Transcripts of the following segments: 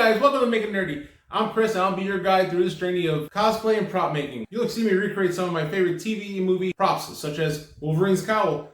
guys, welcome to Make It Nerdy. I'm Chris and I'll be your guide through this journey of cosplay and prop making. You'll see me recreate some of my favorite TV and movie props, such as Wolverine's cowl,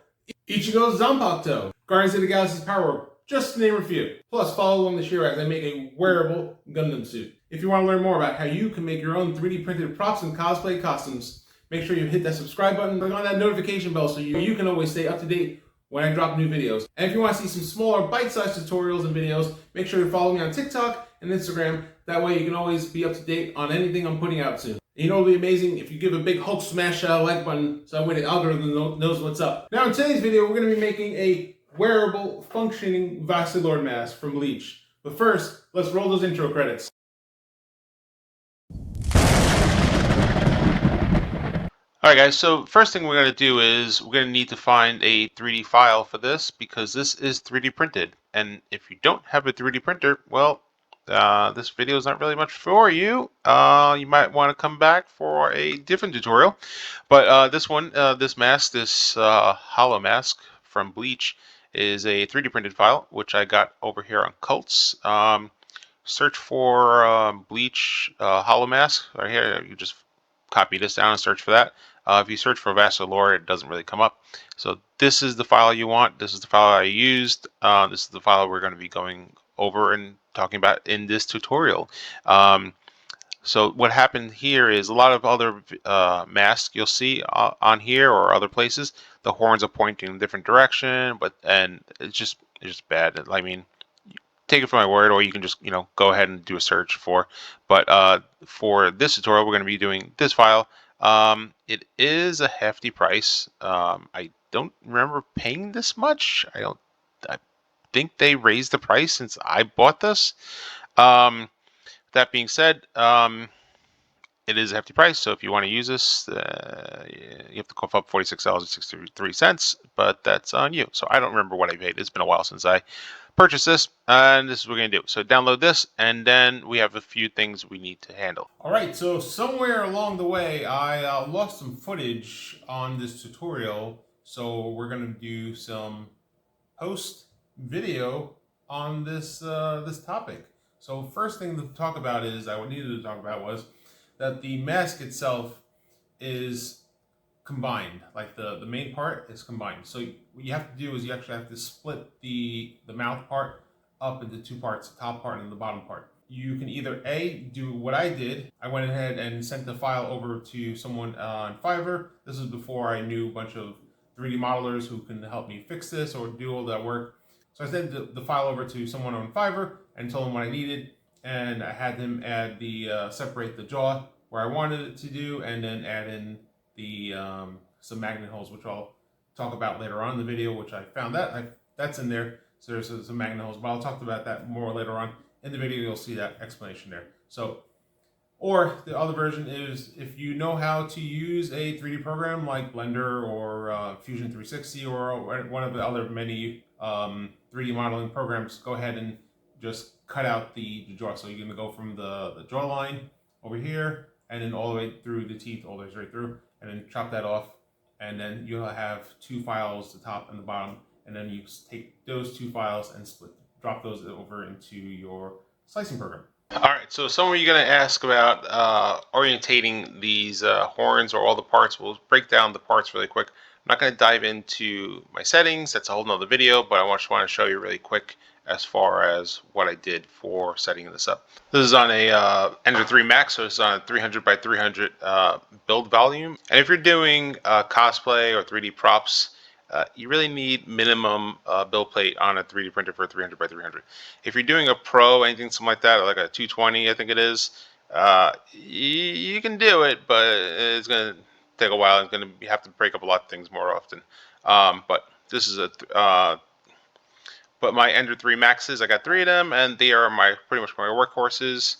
Ichigo's Zanpakuto, Guardians of the Galaxy's Paracord, just to name a few. Plus, follow along this year as I make a wearable Gundam suit. If you want to learn more about how you can make your own 3D printed props and cosplay costumes, make sure you hit that subscribe button, click on that notification bell so you can always stay up to date when I drop new videos. And if you want to see some smaller bite-sized tutorials and videos, make sure you follow me on TikTok and Instagram. That way you can always be up to date on anything I'm putting out soon. And you know it'll be amazing if you give a big Hulk smash like button so that way the algorithm knows what's up. Now in today's video, we're going to be making a wearable, functioning Vasto Lorde mask from Bleach. But first, let's roll those intro credits. Alright guys, so first thing we're going to do is we're going to need to find a 3D file for this because this is 3D printed. And if you don't have a 3D printer, well, this video is not really much for you. You might want to come back for a different tutorial. But this mask, this hollow mask from Bleach is a 3D printed file, which I got over here on Cults. Search for Bleach hollow mask. Right here, you just copy this down and search for that. If you search for Vasto Lorde, it doesn't really come up. So this is the file you want. This is the file I used. This is the file we're going to be going over and talking about in this tutorial. So what happened here is a lot of other masks you'll see on here or other places. The horns are pointing in a different direction, and it's just bad. I mean, take it from my word, or you can just go ahead and do a search for. But for this tutorial, we're going to be doing this file. It is a hefty price. I don't remember paying this much. I think they raised the price since I bought this. That being said, it is a hefty price. So if you want to use this, you have to cough up $46.63. But that's on you. So I don't remember what I paid. It's been a while since I purchase this, and this is what we're going to do. So download this, and then we have a few things we need to handle. Alright, so somewhere along the way I lost some footage on this tutorial, so we're going to do some post video on this this topic. So first thing to talk about is, I needed to talk about was that the mask itself is combined, like the main part is combined. So what you have to do is you actually have to split the mouth part up into two parts, the top part and the bottom part. You can either do what I did. I went ahead and sent the file over to someone on Fiverr. This is before I knew a bunch of 3D modelers who can help me fix this or do all that work. So I sent the file over to someone on Fiverr and told him what I needed, and I had him add separate the jaw where I wanted it to do, and then add in the some magnet holes, which I'll talk about later on in the video, which I found that's in there. So there's some magnet holes, but I'll talk about that more later on in the video. You'll see that explanation there. So, or the other version is, if you know how to use a 3D program like Blender or Fusion 360 or one of the other many 3D modeling programs, go ahead and just cut out the jaw. So you're going to go from the jawline over here, and then all the way through the teeth, all the way straight through, and then chop that off, and then you'll have two files, the top and the bottom, and then you take those two files and drop those over into your slicing program. Alright, so some of you are going to ask about orientating these horns or all the parts. We'll break down the parts really quick. I'm not going to dive into my settings, that's a whole nother video, but I just want to show you really quick as far as what I did for setting this up. This is on a Ender 3 Max, so it's on a 300 by 300 build volume. And if you're doing cosplay or 3D props, you really need minimum build plate on a 3D printer for a 300 by 300. If you're doing a Pro, anything something like that, like a 220, I think it is, you can do it, but it's going to take a while. It's going to have to break up a lot of things more often. But this is but my Ender 3 Maxes, I got 3 of them, and they are pretty much my workhorses.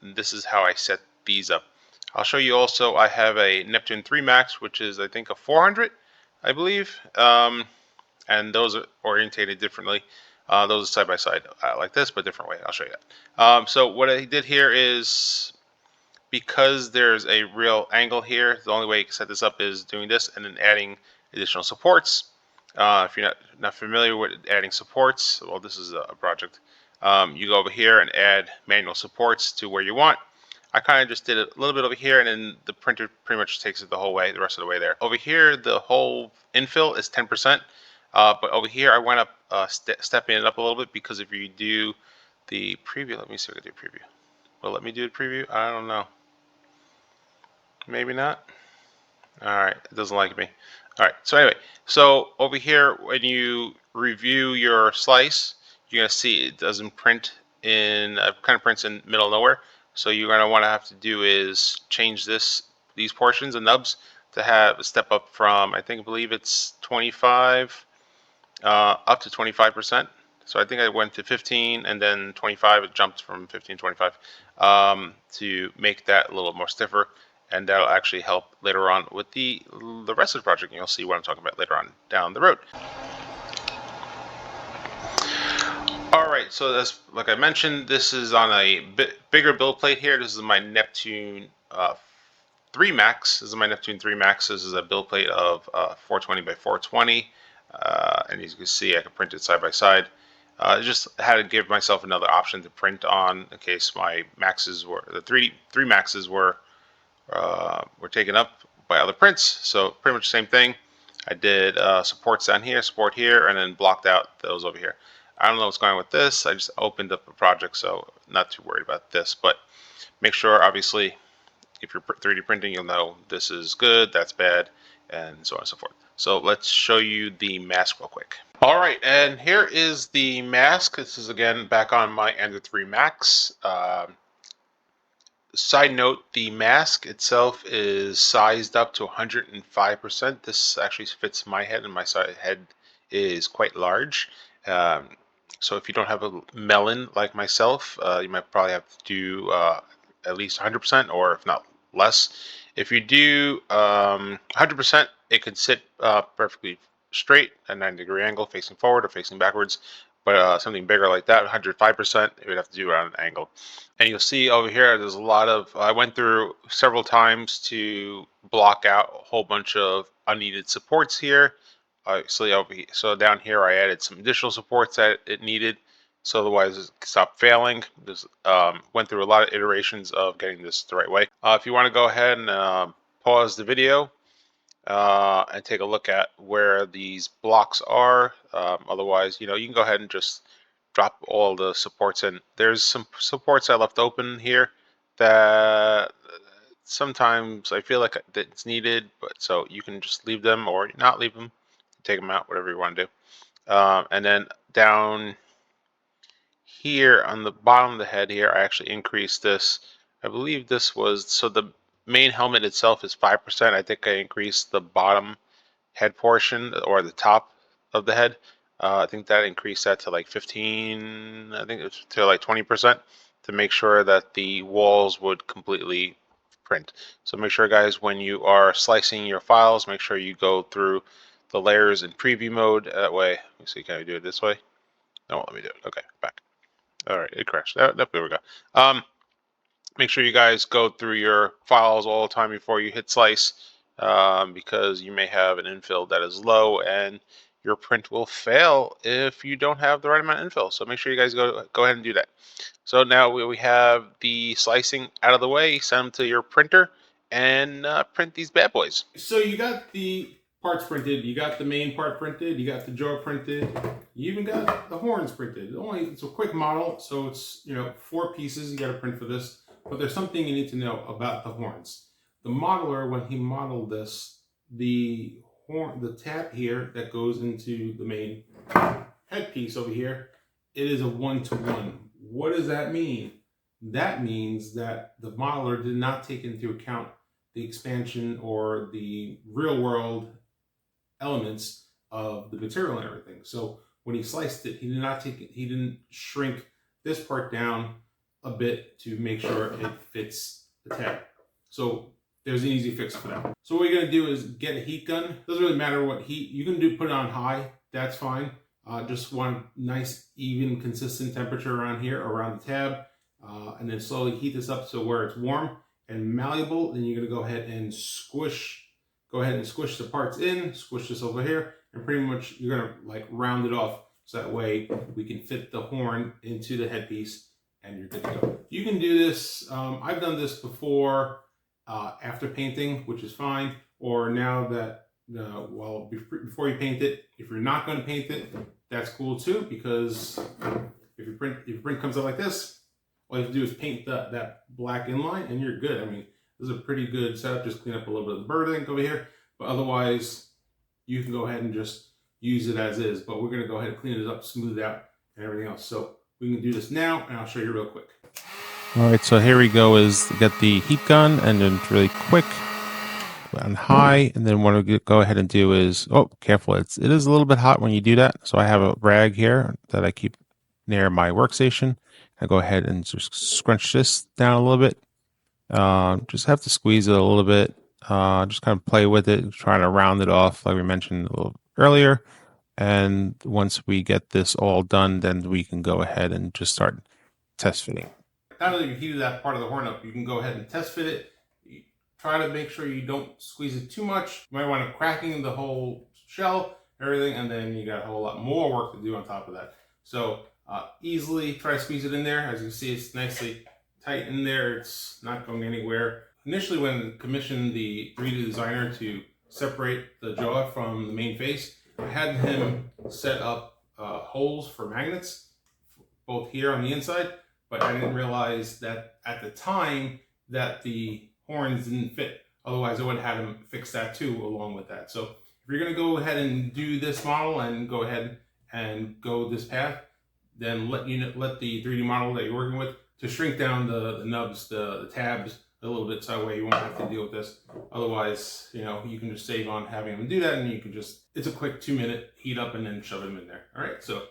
This is how I set these up. I'll show you also, I have a Neptune 3 Max, which is I think a 400, I believe, and those are orientated differently. Those are side by side, like this, but different way. I'll show you that. So what I did here is, because there's a real angle here, the only way you can set this up is doing this and then adding additional supports. If you're not familiar with adding supports, well, this is a project. you go over here and add manual supports to where you want. I kind of just did it a little bit over here, and then the printer pretty much takes it the whole way, the rest of the way there. Over here, the whole infill is 10%, but over here I went up, stepping it up a little bit, because if you do the preview, let me see if I can do a preview. Well, let me do a preview. I don't know. Maybe not. All right, it doesn't like me. All right, so anyway, so over here, when you review your slice, you're gonna see it doesn't print in, kind of prints in middle of nowhere. So you're gonna want to have to do is change these portions and nubs to have a step up from, I believe it's 25 up to 25%. So I think I went to 15 and then 25. It jumped from 15 to 25 to make that a little more stiffer, and that'll actually help later on with the rest of the project. And you'll see what I'm talking about later on down the road. All right, so that's, like I mentioned, this is on a bit bigger build plate here. This is my Neptune 3 Max. This is my Neptune 3 Max. This is a build plate of 420 by 420. And as you can see, I can print it side by side. I just had to give myself another option to print on in case my maxes were, the three maxes were taken up by other prints. So pretty much the same thing. I did supports down here, support here, and then blocked out those over here. I don't know what's going on with this. I just opened up a project, so not too worried about this. But make sure, obviously, if you're 3D printing, you'll know this is good, that's bad, and so on and so forth. So let's show you the mask real quick. All right, and here is the mask. This is, again, back on my Ender 3 Max. Side note, the mask itself is sized up to 105%. This actually fits my head, and my head is quite large. So if you don't have a melon like myself, you might probably have to do at least 100%, or if not less. If you do 100%, it could sit perfectly straight at a 90-degree angle, facing forward or facing backwards. But something bigger like that, 105%, it would have to do it on an angle. And you'll see over here, there's a lot of, I went through several times to block out a whole bunch of unneeded supports here. Obviously over here, so down here I added some additional supports that it needed, so otherwise it stopped failing. This went through a lot of iterations of getting this the right way. If you want to go ahead and pause the video and take a look at where these blocks are. Otherwise, you can go ahead and just drop all the supports in. There's some supports I left open here that sometimes I feel like it's needed, but so you can just leave them or not leave them, take them out, whatever you want to do. And then down here on the bottom of the head here, I actually increased this. I believe this was, so the main helmet itself is 5%. I think I increased the bottom head portion, or the top of the head. I think that increased that to like 15, I think it was to like 20%, to make sure that the walls would completely print. So make sure, guys, when you are slicing your files, make sure you go through the layers in preview mode. That way, let me see, can I do it this way? No, let me do it. Okay, back. All right, it crashed. There we go. Make sure you guys go through your files all the time before you hit slice, because you may have an infill that is low and your print will fail if you don't have the right amount of infill. So make sure you guys go ahead and do that. So now we have the slicing out of the way. Send them to your printer and print these bad boys. So you got the parts printed, you got the main part printed, you got the jaw printed, you even got the horns printed. It's a quick model, so it's 4 pieces you got to print for this. But there's something you need to know about the horns. The modeler, when he modeled this, the tab here that goes into the main headpiece over here, it is a 1-to-1. What does that mean? That means that the modeler did not take into account the expansion or the real world elements of the material and everything. So when he sliced it, he didn't shrink this part down a bit to make sure it fits the tab. So there's an easy fix for that. So what you're gonna do is get a heat gun. Doesn't really matter what heat you can do. Put it on high. That's fine. Just want nice, even, consistent temperature around here, around the tab, and then slowly heat this up so where it's warm and malleable. Then you're gonna go ahead and squish. Go ahead and squish the parts in. Squish this over here, and pretty much you're gonna like round it off. so that way we can fit the horn into the headpiece and you're good to go. You can do this, I've done this before after painting, which is fine, or now that, well, before you paint it. If you're not going to paint it, that's cool too, because if your print comes out like this, all you have to do is paint that black inline and you're good. I mean, this is a pretty good setup. Just clean up a little bit of the bird ink over here, but otherwise you can go ahead and just use it as is. But we're going to go ahead and clean it up, smooth it out, and everything else. So we can do this now, and I'll show you real quick. All right, so here we go is get the heat gun, and then really quick on high, and then what we go ahead and do is, oh, careful, it is a little bit hot when you do that. So I have a rag here that I keep near my workstation. I go ahead and just scrunch this down a little bit. Just have to squeeze it a little bit. Just kind of play with it, trying to round it off, like we mentioned a little earlier. And once we get this all done, then we can go ahead and just start test fitting. Now that you've heated that part of the horn up, you can go ahead and test fit it. Try to make sure you don't squeeze it too much. You might wind up cracking the whole shell, everything, and then you got a whole lot more work to do on top of that. So easily try to squeeze it in there. As you can see, it's nicely tight in there. It's not going anywhere. Initially, when I commissioned the 3D designer to separate the jaw from the main face, I had him set up holes for magnets, both here on the inside, but I didn't realize that at the time that the horns didn't fit. Otherwise, I would have had him fix that too along with that. So if you're going to go ahead and do this model and go ahead and go this path, then let the 3D model that you're working with to shrink down the nubs, the tabs a little bit, so that way you won't have to deal with this. Otherwise, you know, you can just save on having them do that, and you can just, it's a quick 2-minute heat up and then shove them in there. All right, so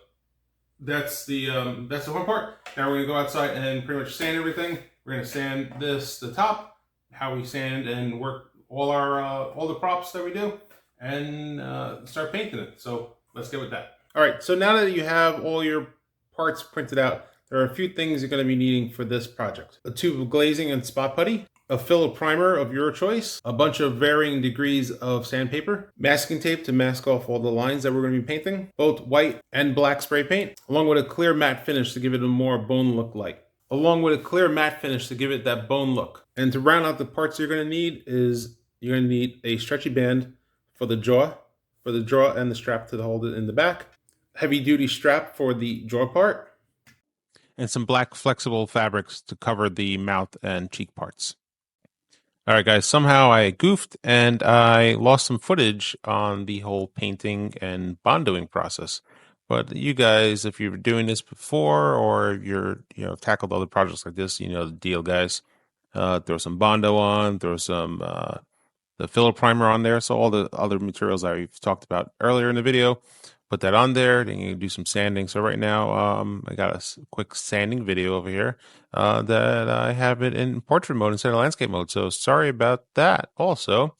that's the one part. Now we're gonna go outside and pretty much sand everything. We're gonna sand the top, how we sand and work all the props that we do, and start painting it. So let's get with that. All right, so now that you have all your parts printed out, there are a few things you're going to be needing for this project. A tube of glazing and spot putty, a filler primer of your choice, a bunch of varying degrees of sandpaper, masking tape to mask off all the lines that we're going to be painting, both white and black spray paint, along with a clear matte finish to give it a more bone look like. That bone look. And to round out the parts you're going to need is you're going to need a stretchy band for the jaw and the strap to hold it in the back, heavy duty strap for the jaw part, and some black flexible fabrics to cover the mouth and cheek parts. All right, guys, somehow I goofed and I lost some footage on the whole painting and bondoing process. But you guys, if you're doing this before or you're, tackled other projects like this, you know the deal, guys. Throw some bondo on, throw some the filler primer on there. So all the other materials that we've talked about earlier in the video, put that on there. Then you can do some sanding. So right now, I got a quick sanding video over here that I have it in portrait mode instead of landscape mode. So sorry about that also.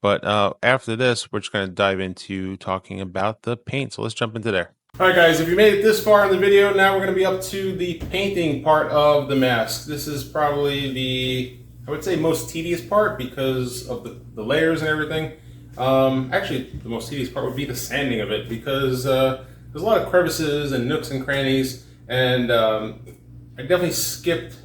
But after this, we're just going to dive into talking about the paint. So let's jump into there. All right, guys, if you made it this far in the video, now we're going to be up to the painting part of the mask. This is probably I would say, most tedious part because of the layers and everything. Actually, the most tedious part would be the sanding of it, because there's a lot of crevices and nooks and crannies, and I definitely skipped.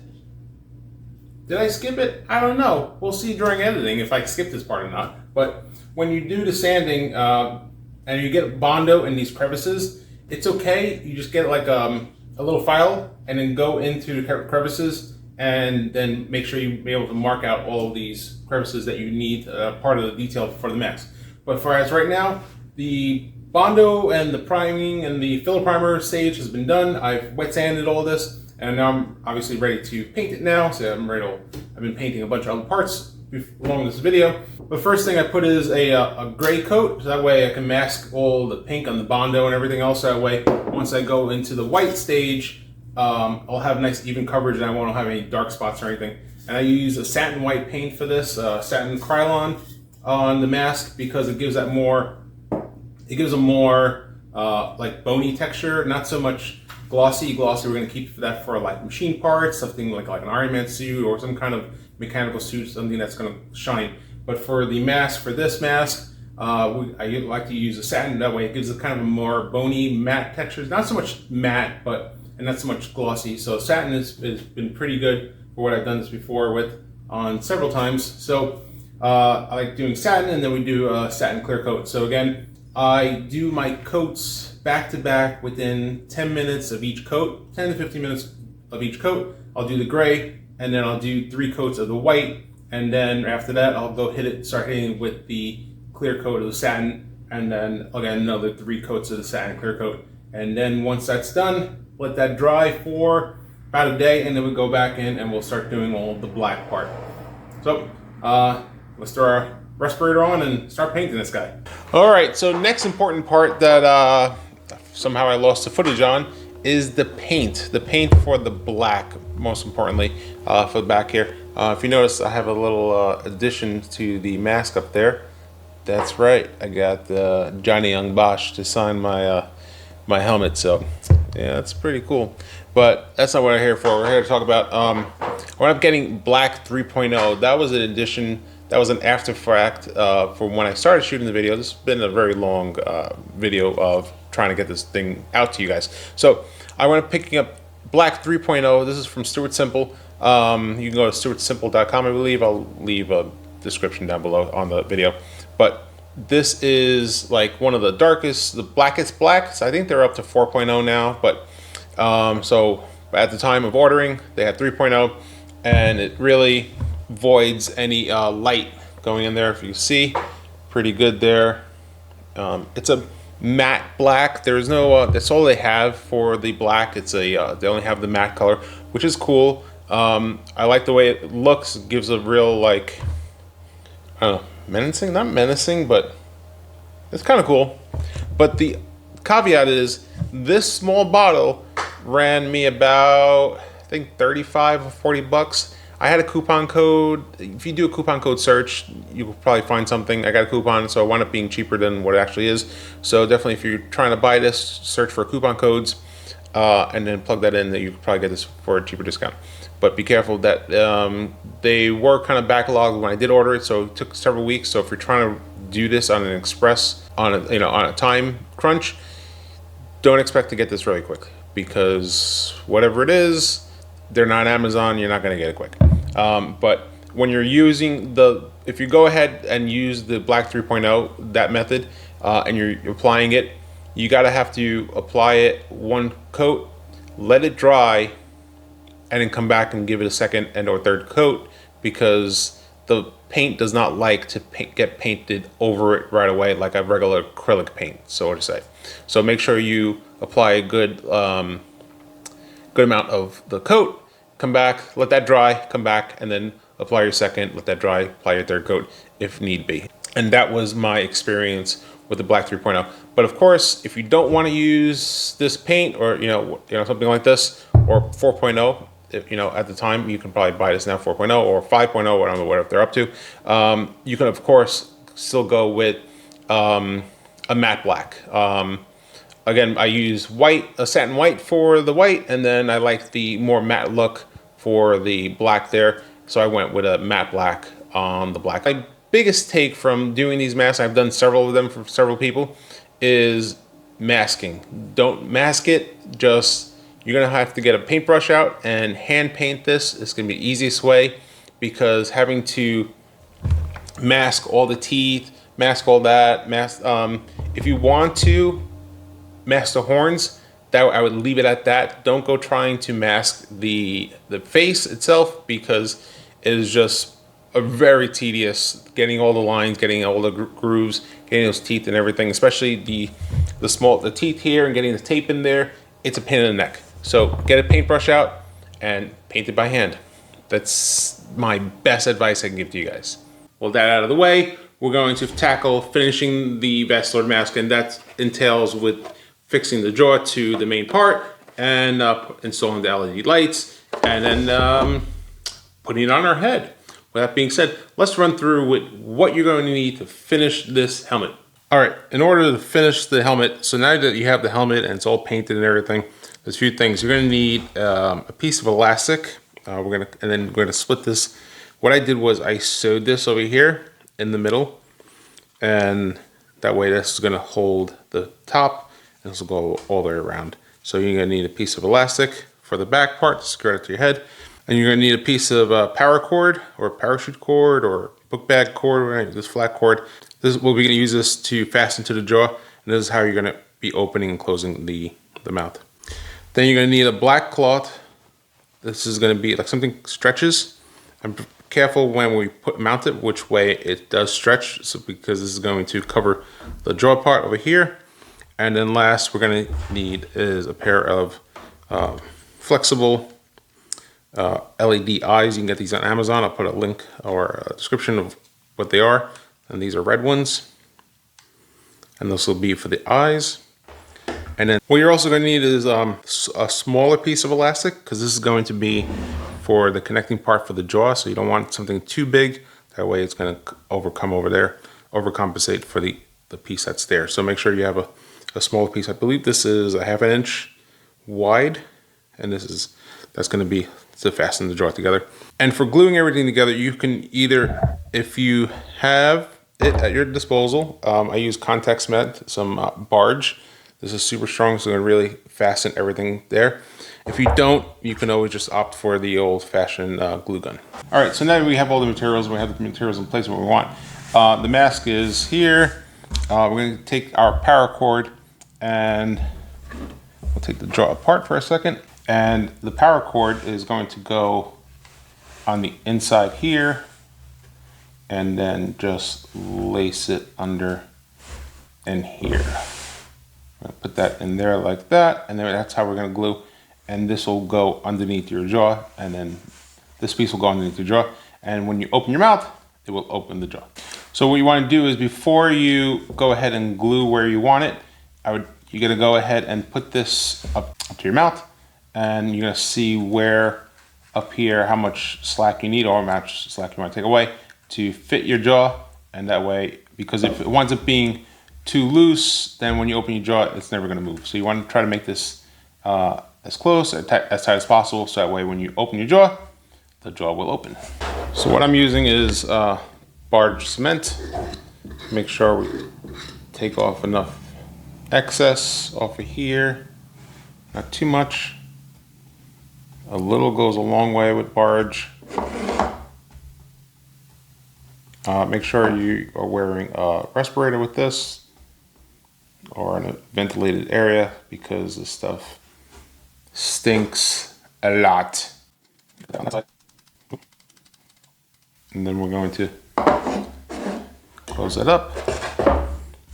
Did I skip it? I don't know. We'll see during editing if I skipped this part or not. But when you do the sanding and you get Bondo in these crevices, it's okay. You just get like a little file and then go into the crevices and then make sure you be able to mark out all of these crevices that you need part of the detail for the mask. But for as right now, the Bondo and the priming and the filler primer stage has been done. I've wet sanded all this, and now I'm obviously ready to paint it now. So I've been painting a bunch of other parts along this video. The first thing I put is a gray coat, so that way I can mask all the pink on the Bondo and everything else. That way, once I go into the white stage, I'll have nice even coverage and I won't have any dark spots or anything. And I use a satin white paint for this, satin Krylon on the mask, because it gives a more like bony texture, not so much glossy. We're going to keep that for like machine parts, something like an Iron Man suit or some kind of mechanical suit, something that's going to shine. But for the mask, for this mask, I like to use a satin. That way it gives it kind of a more bony, matte texture. It's not so much matte, and not so much glossy. So satin has been pretty good for what I've done this before with on several times. So I like doing satin, and then we do a satin clear coat. So again, I do my coats back to back within 10 minutes of each coat, 10 to 15 minutes of each coat. I'll do the gray, and then I'll do 3 coats of the white, and then after that I'll go start hitting it with the clear coat of the satin, and then again another 3 coats of the satin clear coat. And then once that's done, let that dry for about a day, and then we go back in and we'll start doing all the black part. So let's throw our respirator on and start painting this guy. All right, so next important part that somehow I lost the footage on is the paint. The paint for the black, most importantly, for the back here. If you notice, I have a little addition to the mask up there. That's right, I got Johnny Young Bosch to sign my my helmet, so yeah, that's pretty cool. But that's not what I'm here for. We're here to talk about, I wound up getting Black 3.0. That was an addition, that was an after fact for when I started shooting the video. This has been a very long video of trying to get this thing out to you guys. So I wound up picking up Black 3.0. This is from Stuart Simple. You can go to stuartsimple.com, I believe. I'll leave a description down below on the video. But this is like one of the darkest, the blackest blacks. I think they're up to 4.0 now, but so at the time of ordering, they had 3.0, and it really voids any light going in there. If you see, pretty good there. It's a matte black. There's no, that's all they have for the black. It's a, they only have the matte color, which is cool. I like the way it looks. It gives a real, like, I don't know, menacing, not menacing, but it's kind of cool. But the caveat is this small bottle ran me about, I think, 35 or 40 bucks. I had a coupon code. If you do a coupon code search, you will probably find something. I got a coupon, so it wound up being cheaper than what it actually is. So definitely, if you're trying to buy this, search for coupon codes and then plug that in. That you could probably get this for a cheaper discount. But be careful that they were kind of backlogged when I did order it, so it took several weeks. So if you're trying to do this on an express, on a time crunch, don't expect to get this really quick, because whatever it is, they're not Amazon. You're not going to get it quick. But when you're using if you go ahead and use the Black 3.0, that method, and you're applying it, you have to apply it 1 coat, let it dry, and then come back and give it a second and or third coat, because the paint does not like to get painted over it right away like a regular acrylic paint, so to say. So make sure you apply a good amount of the coat, come back, let that dry, come back, and then apply your second, let that dry, apply your third coat if need be. And that was my experience with the Black 3.0. But of course, if you don't want to use this paint, or something like this, or 4.0, at the time, you can probably buy this now, 4.0 or 5.0, I don't know what they're up to. You can of course still go with a matte black. Again, I use a satin white for the white, and then I like the more matte look for the black there. So I went with a matte black on the black. My biggest take from doing these masks, I've done several of them for several people, is masking. Don't mask it, you're gonna have to get a paintbrush out and hand paint this. It's gonna be the easiest way, because having to mask all the teeth, mask all that, if you want to mask the horns, I would leave it at that. Don't go trying to mask the face itself, because it is just a very tedious, getting all the lines, getting all the grooves, getting those teeth and everything, especially the teeth here and getting the tape in there. It's a pain in the neck. So get a paintbrush out and paint it by hand. That's my best advice I can give to you guys. Well, that out of the way, we're going to tackle finishing the Vasto Lorde mask, and that entails with fixing the jaw to the main part and installing the LED lights, and then putting it on our head. With that being said, let's run through with what you're going to need to finish this helmet. All right, in order to finish the helmet, so now that you have the helmet and it's all painted and everything, there's a few things. You're going to need a piece of elastic. And then we're going to split this. What I did was I sewed this over here in the middle, and that way this is going to hold the top, and this will go all the way around. So you're going to need a piece of elastic for the back part to secure it to your head, and you're going to need a piece of paracord or parachute cord or book bag cord, or this flat cord. This is what we're going to use this to fasten to the jaw, and this is how you're going to be opening and closing the mouth. Then you're going to need a black cloth. This is going to be like something stretches. I'm careful when we mount it which way it does stretch, so because this is going to cover the jaw part over here. And then last we're going to need is a pair of flexible LED eyes. You can get these on Amazon. I'll put a link or a description of what they are. And these are red ones. And this will be for the eyes. And then what you're also going to need is a smaller piece of elastic, because this is going to be for the connecting part for the jaw. So you don't want something too big. That way it's going to overcompensate for the piece that's there. So make sure you have a smaller piece. I believe this is a 1/2 inch wide, and that's going to be to fasten the jaw together. And for gluing everything together, you can either, if you have it at your disposal, I use contact cement, some barge. This is super strong, so it's going to really fasten everything there. If you don't, you can always just opt for the old-fashioned glue gun. All right, so now we have all the materials. We have the materials in place what we want. The mask is here. We're going to take our paracord, and we'll take the jaw apart for a second. And the paracord is going to go on the inside here, and then just lace it under in here. Put that in there like that, and then that's how we're going to glue. And this will go underneath your jaw, and then this piece will go underneath your jaw. And when you open your mouth, it will open the jaw. So what you want to do is, before you go ahead and glue where you want it, you're going to go ahead and put this up to your mouth, and you're going to see where up here how much slack you need, or how much slack you want to take away to fit your jaw. And that way, because if it winds up being too loose, then when you open your jaw, it's never going to move. So you want to try to make this as close, as tight as possible, so that way when you open your jaw, the jaw will open. So what I'm using is barge cement. Make sure we take off enough excess off of here, not too much. A little goes a long way with barge. Make sure you are wearing a respirator with this, or in a ventilated area, because this stuff stinks a lot. And then we're going to close it up.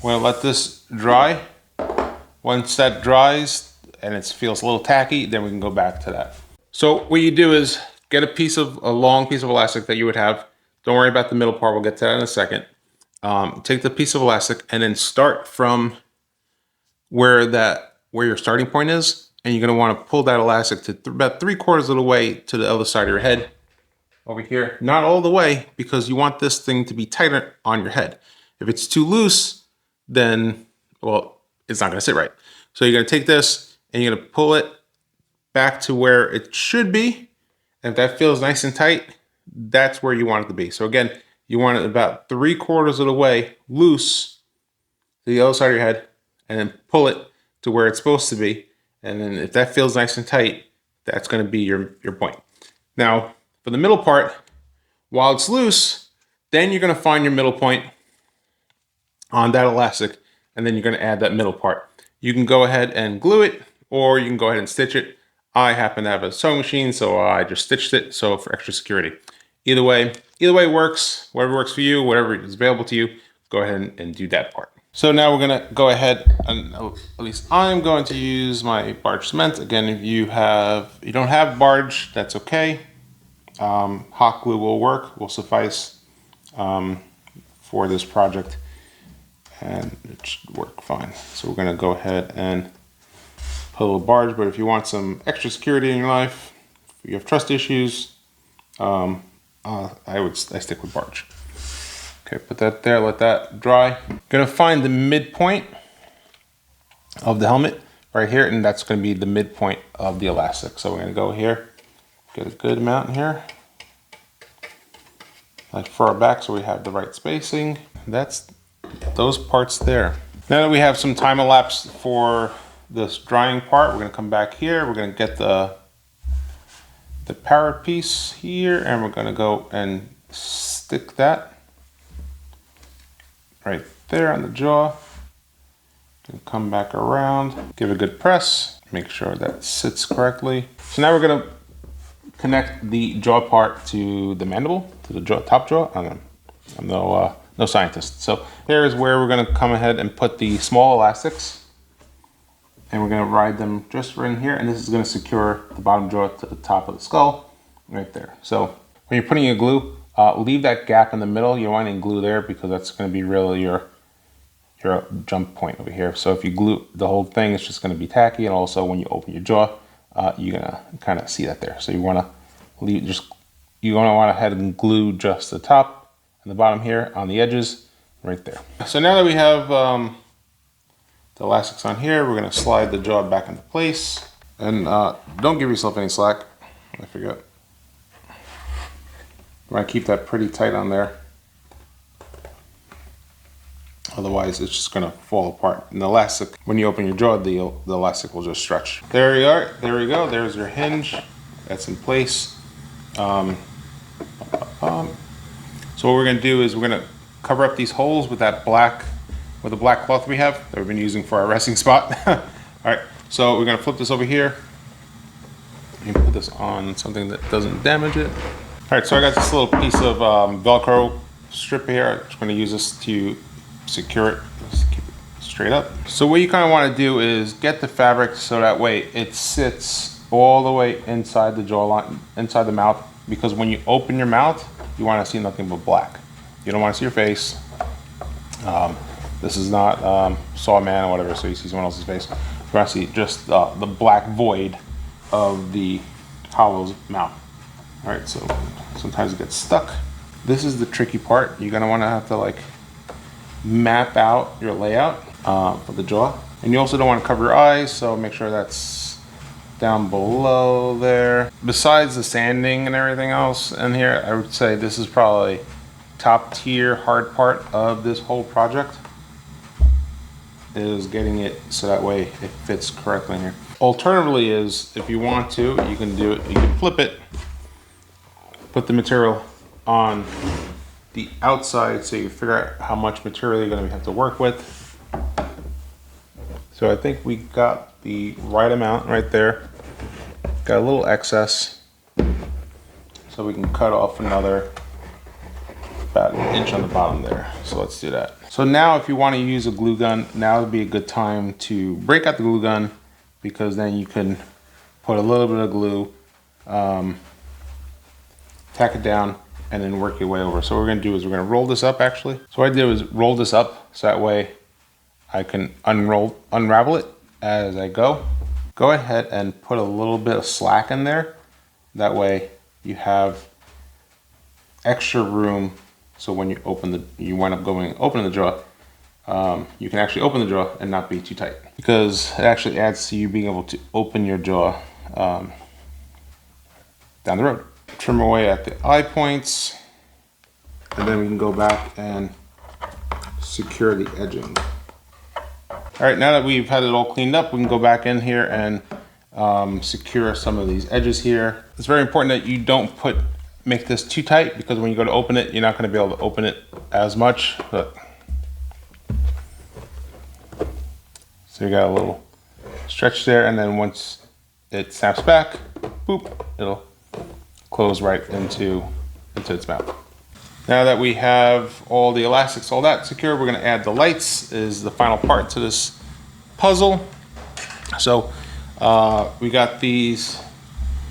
We're going to let this dry. Once that dries and it feels a little tacky, then we can go back to that. So what you do is get a long piece of elastic that you would have. Don't worry about the middle part. We'll get to that in a second. Take the piece of elastic and then start from where your starting point is, and you're going to want to pull that elastic to about 3/4 of the way to the other side of your head over here. Not all the way, because you want this thing to be tighter on your head. If it's too loose, then, well, it's not going to sit right. So you're going to take this and you're going to pull it back to where it should be. And if that feels nice and tight, that's where you want it to be. So again, you want it about 3/4 of the way loose to the other side of your head, and then pull it to where it's supposed to be. And then if that feels nice and tight, that's going to be your point. Now, for the middle part, while it's loose, then you're going to find your middle point on that elastic, and then you're going to add that middle part. You can go ahead and glue it, or you can go ahead and stitch it. I happen to have a sewing machine, so I just stitched it, so for extra security. Either way works. Whatever works for you, whatever is available to you, go ahead and do that part. So now we're gonna go ahead, and at least I'm going to use my barge cement. Again, if you don't have barge, that's okay. Hot glue will work, will suffice for this project, and it should work fine. So we're gonna go ahead and put a little barge, but if you want some extra security in your life, if you have trust issues, I stick with barge. Okay, put that there, let that dry. Gonna find the midpoint of the helmet right here, and that's gonna be the midpoint of the elastic. So we're gonna go here, get a good amount in here, like for our back, so we have the right spacing. That's those parts there. Now that we have some time elapsed for this drying part, we're going to come back here. We're going to get the parrot piece here, and we're going to go and stick that right there on the jaw. And come back around, give it a good press, make sure that sits correctly. So now we're going to connect the jaw part to the mandible, to the jaw, top jaw. I'm no scientist. So here's where we're going to come ahead and put the small elastics, and we're going to ride them just right in here, and this is going to secure the bottom jaw to the top of the skull right there. So when you're putting your glue, leave that gap in the middle. You don't want any glue there because that's going to be really your jump point over here. So if you glue the whole thing, it's just going to be tacky, and also when you open your jaw, you're going to kind of see that there. So you want to leave, you're going to want to head and glue just the top and the bottom here on the edges right there. So now that we have the elastics on here, we're going to slide the jaw back into place, and don't give yourself any slack. I forget. You want to keep that pretty tight on there. Otherwise, it's just going to fall apart. And the elastic, when you open your jaw, the elastic will just stretch. There you are. There we go. There's your hinge. That's in place. So what we're going to do is we're going to cover up these holes with the black cloth we have that we've been using for our resting spot. All right. So we're going to flip this over here. You can put this on something that doesn't damage it. All right. So I got this little piece of Velcro strip here. I'm just going to use this to secure it. Just keep it straight up. So what you kind of want to do is get the fabric so that way it sits all the way inside the jawline, inside the mouth, because when you open your mouth, you want to see nothing but black. You don't want to see your face. This is not Sawman or whatever, so you see someone else's face. You want to see just the black void of the hollow's mouth. All right, so sometimes it gets stuck. This is the tricky part. You're gonna want to have to like map out your layout for the jaw, and you also don't want to cover your eyes, so make sure that's down below there. Besides the sanding and everything else in here, I would say this is probably top tier hard part of this whole project, is getting it so that way it fits correctly in here. Alternatively is, if you want to, you can do it, you can flip it, put the material on the outside so you figure out how much material you're going to have to work with. So I think we got the right amount right there. Got a little excess, so we can cut off another about an inch on the bottom there. So let's do that. So now if you want to use a glue gun, now would be a good time to break out the glue gun, because then you can put a little bit of glue, tack it down, and then work your way over. So what we're gonna do is we're gonna roll this up actually. So what I did was roll this up so that way I can unravel it as I go. Go ahead and put a little bit of slack in there. That way you have extra room, so when you open you wind up opening the jaw, you can actually open the jaw and not be too tight, because it actually adds to you being able to open your jaw down the road. Trim away at the eye points, and then we can go back and secure the edging. All right, now that we've had it all cleaned up, we can go back in here and secure some of these edges here. It's very important that you don't make this too tight, because when you go to open it, you're not going to be able to open it as much. But so you got a little stretch there, and then once it snaps back, boop, it'll close right into its mouth. Now that we have all the elastics, all that secure, we're going to add the lights. Is the final part to this puzzle. So we got these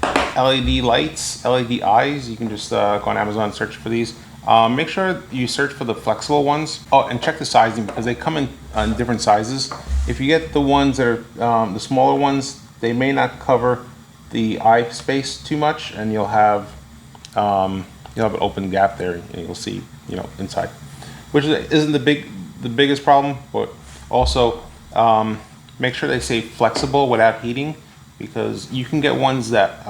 LED lights, LED eyes. You can just go on Amazon and search for these. Make sure you search for the flexible ones. Oh, and check the sizing, because they come in different sizes. If you get the ones that are the smaller ones, they may not cover the eye space too much, and you'll have an open gap there, and you'll see inside, which isn't the biggest problem. But also make sure they say flexible without heating, because you can get ones that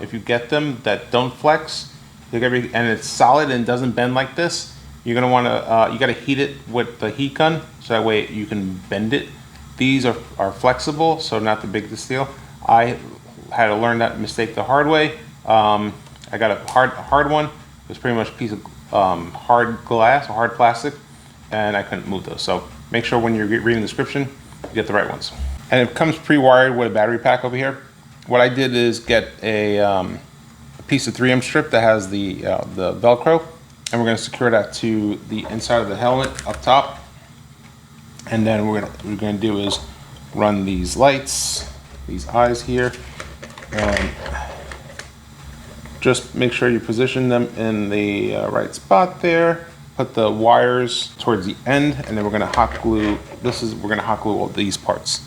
if you get them that don't flex, and it's solid and doesn't bend like this, You're gonna wanna, you gotta heat it with the heat gun, so that way you can bend it. These are flexible, so not the biggest deal. I had to learn that mistake the hard way. I got a hard one. It was pretty much a piece of hard glass or hard plastic, and I couldn't move those. So make sure when you're reading the description, you get the right ones. And it comes pre-wired with a battery pack over here. What I did is get a piece of 3M strip that has the Velcro, and we're going to secure that to the inside of the helmet up top. And then what we're going to do is run these lights, these eyes here, and just make sure you position them in the right spot there. Put the wires towards the end, and then we're going to hot glue. We're going to hot glue all these parts.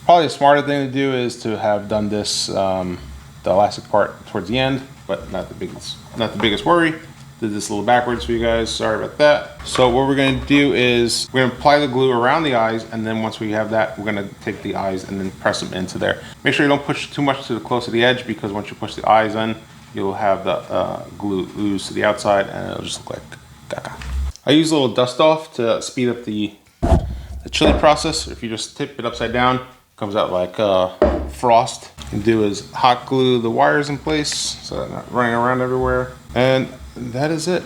Probably the smarter thing to do is to have done this, the elastic part towards the end, but not the biggest worry. Did this a little backwards for you guys, sorry about that. So what we're gonna do is we're gonna apply the glue around the eyes, and then once we have that, we're gonna take the eyes and then press them into there. Make sure you don't push too much to the close to the edge, because once you push the eyes in, you'll have the glue ooze to the outside, and it'll just look like caca. I use a little dust off to speed up the chili process. If you just tip it upside down, it comes out like frost. What you can do is hot glue the wires in place so they're not running around everywhere. And that is it.